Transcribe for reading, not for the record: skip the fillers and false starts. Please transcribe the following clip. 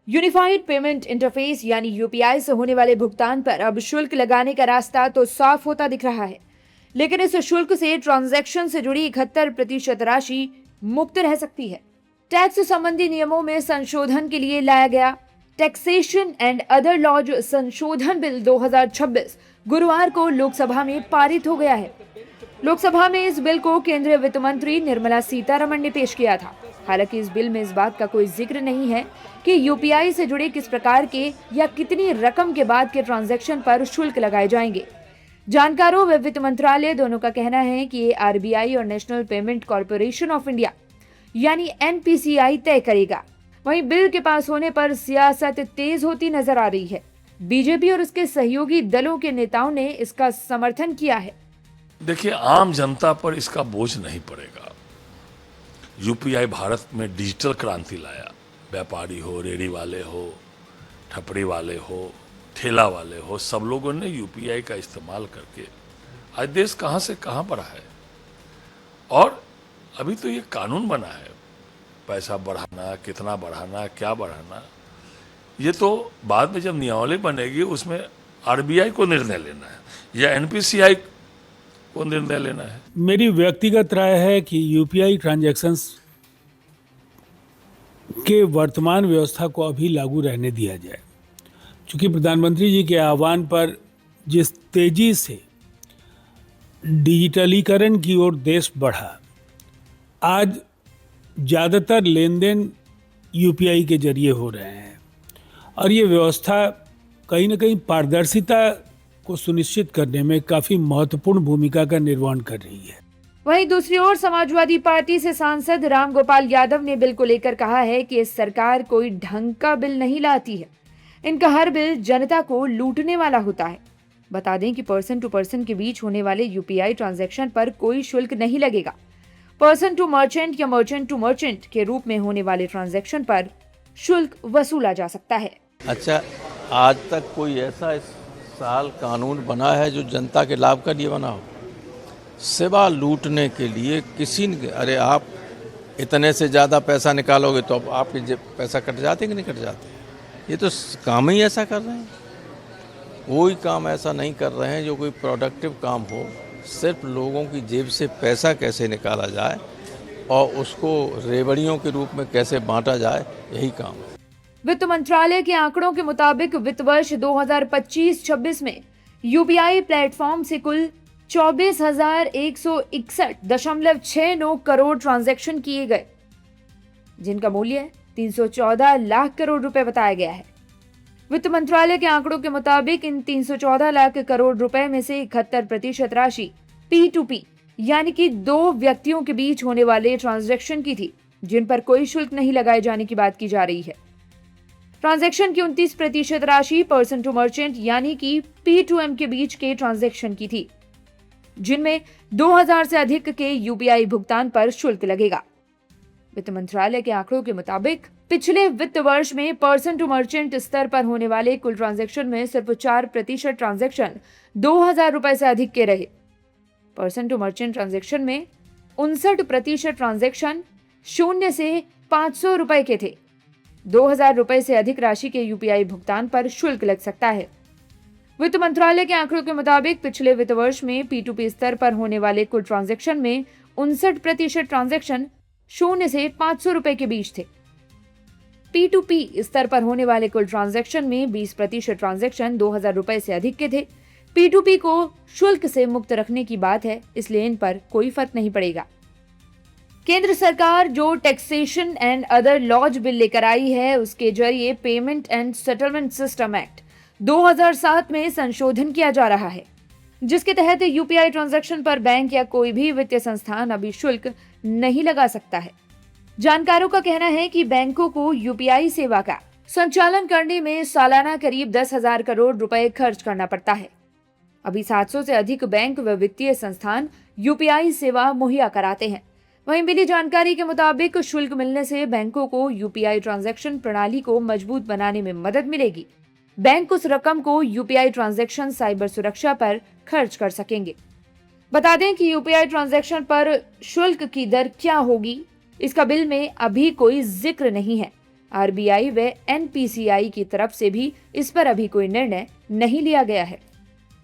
Unified payment interface यानी UPI से होने वाले भुगतान पर अब शुल्क लगाने का रास्ता तो साफ होता दिख रहा है, लेकिन इस शुल्क से ट्रांजैक्शन से जुड़ी 71% राशि मुक्त रह सकती है। टैक्स संबंधी नियमों में संशोधन के लिए लाया गया टैक्सेशन एंड अदर लॉज संशोधन बिल 2026 गुरुवार को लोकसभा में पारित हो गया है। लोकसभा में इस बिल को केंद्रीय वित्त मंत्री निर्मला सीतारमण ने पेश किया था। हालांकि इस बिल में इस बात का कोई जिक्र नहीं है कि यूपीआई से जुड़े किस प्रकार के या कितनी रकम के बाद के ट्रांजैक्शन पर शुल्क लगाए जाएंगे। जानकारों व वित्त मंत्रालय दोनों का कहना है कि ये आरबीआई और national payment corporation of India यानी एनपीसीआई तय करेगा। वहीं बिल के पास होने पर सियासत तेज होती नजर आ रही है। बीजेपी और उसके सहयोगी दलों के नेताओं ने इसका समर्थन किया है। देखिए, आम जनता पर इसका बोझ नहीं पड़ेगा। यूपीआई भारत में डिजिटल क्रांति लाया। व्यापारी हो, रेहड़ी वाले हो, ठपड़ी वाले हो, ठेला वाले हो, सब लोगों ने यूपीआई का इस्तेमाल करके आज देश कहां से कहां बढ़ा है। और अभी तो ये कानून बना है, पैसा बढ़ाना, कितना बढ़ाना, क्या बढ़ाना, ये तो बाद में जब नियमावली बनेगी उसमें आरबीआई को निर्णय लेना है या एनपीसीआई को निर्णय लेना है। मेरी व्यक्तिगत राय है कि यूपीआई ट्रांजैक्शंस के वर्तमान व्यवस्था को अभी लागू रहने दिया जाए, क्योंकि प्रधानमंत्री जी के आह्वान पर जिस तेजी से डिजिटलीकरण की ओर देश बढ़ा, आज ज़्यादातर लेन देन यूपीआई के जरिए हो रहे हैं और ये व्यवस्था कहीं ना कहीं पारदर्शिता को सुनिश्चित करने में काफी महत्वपूर्ण भूमिका का निर्वहन कर रही है। वहीं दूसरी ओर समाजवादी पार्टी से सांसद रामगोपाल यादव ने बिल को लेकर कहा है कि इस सरकार कोई ढंग का बिल नहीं लाती है। इनका हर बिल जनता को लूटने वाला होता है। बता दें कि पर्सन टू पर्सन के बीच होने वाले यूपीआई ट्रांजैक्शन पर कोई शुल्क नहीं लगेगा। पर्सन टू मर्चेंट या मर्चेंट टू मर्चेंट के रूप में होने वाले ट्रांजैक्शन पर शुल्क वसूला जा सकता है। अच्छा, आज तक कोई ऐसा इस साल कानून बना है जो जनता के लाभ के लिए बना हो? सेवा लूटने के लिए किसी ने, अरे आप इतने से ज़्यादा पैसा निकालोगे तो अब आपके जेब पैसा कट जाते कि नहीं कट जाते? ये तो काम ही ऐसा कर रहे हैं। कोई काम ऐसा नहीं कर रहे हैं जो कोई प्रोडक्टिव काम हो। सिर्फ लोगों की जेब से पैसा कैसे निकाला जाए और उसको रेवड़ियों के रूप में कैसे बांटा जाए, यही काम है। वित्त मंत्रालय के आंकड़ों के मुताबिक वित्त वर्ष 2025-26 में यूपीआई प्लेटफॉर्म से कुल 24,161.69 करोड़ ट्रांजैक्शन किए गए, जिनका मूल्य 314 लाख करोड़ रुपए बताया गया है। वित्त मंत्रालय के आंकड़ों के मुताबिक इन 314 लाख करोड़ रुपए में से 71% राशि P2P यानी कि दो व्यक्तियों के बीच होने वाले ट्रांजैक्शन की थी, जिन पर कोई शुल्क नहीं लगाए जाने की बात की जा रही है। ट्रांजैक्शन की 29% राशि पर्सन टू मर्चेंट यानी कि P2M के बीच के ट्रांजैक्शन की थी, जिनमें 2000 से अधिक के यूपीआई भुगतान पर शुल्क लगेगा। वित्त मंत्रालय के आंकड़ों के मुताबिक पिछले वित्त वर्ष में पर्सन टू मर्चेंट स्तर पर होने वाले कुल ट्रांजैक्शन में सिर्फ 4% ट्रांजैक्शन 2000 रुपए से अधिक के रहे। पर्सन टू मर्चेंट ट्रांजैक्शन में 59% ट्रांजैक्शन 0 से 500 रुपए के थे। 2000 रुपए से अधिक राशि के यूपीआई भुगतान पर शुल्क लग सकता है। वित्त मंत्रालय के आंकड़ों के मुताबिक पिछले वित्त वर्ष में P2P स्तर पर होने वाले कुल ट्रांजैक्शन में 59% ट्रांजैक्शन 0 से 500 रुपए के बीच थे। P2P स्तर पर होने वाले कुल ट्रांजैक्शन में 20% ट्रांजैक्शन 2000 रुपए से अधिक के थे। P2P को शुल्क से मुक्त रखने की बात है, इसलिए इन पर कोई फर्क नहीं पड़ेगा। केंद्र सरकार जो taxation and other laws bill लेकर आई है, उसके जरिए payment and settlement system act 2007 में संशोधन किया जा रहा है, जिसके तहत यूपीआई ट्रांजैक्शन पर बैंक या कोई भी वित्तीय संस्थान अभी शुल्क नहीं लगा सकता है। जानकारों का कहना है कि बैंकों को यूपीआई सेवा का संचालन करने में सालाना करीब 10,000 करोड़ रुपए खर्च करना पड़ता है। अभी 700 से अधिक बैंक व वित्तीय संस्थान यूपीआई सेवा मुहैया कराते हैं। वहीं मिली जानकारी के मुताबिक शुल्क मिलने से बैंकों को यूपीआई ट्रांजैक्शन प्रणाली को मजबूत बनाने में मदद मिलेगी। बैंक उस रकम को यूपीआई ट्रांजैक्शन साइबर सुरक्षा पर खर्च कर सकेंगे। बता दें कि यूपीआई ट्रांजैक्शन पर शुल्क की दर क्या होगी, इसका बिल में अभी कोई जिक्र नहीं है। आरबीआई व एनपीसीआई की तरफ से भी इस पर अभी कोई निर्णय नहीं लिया गया है।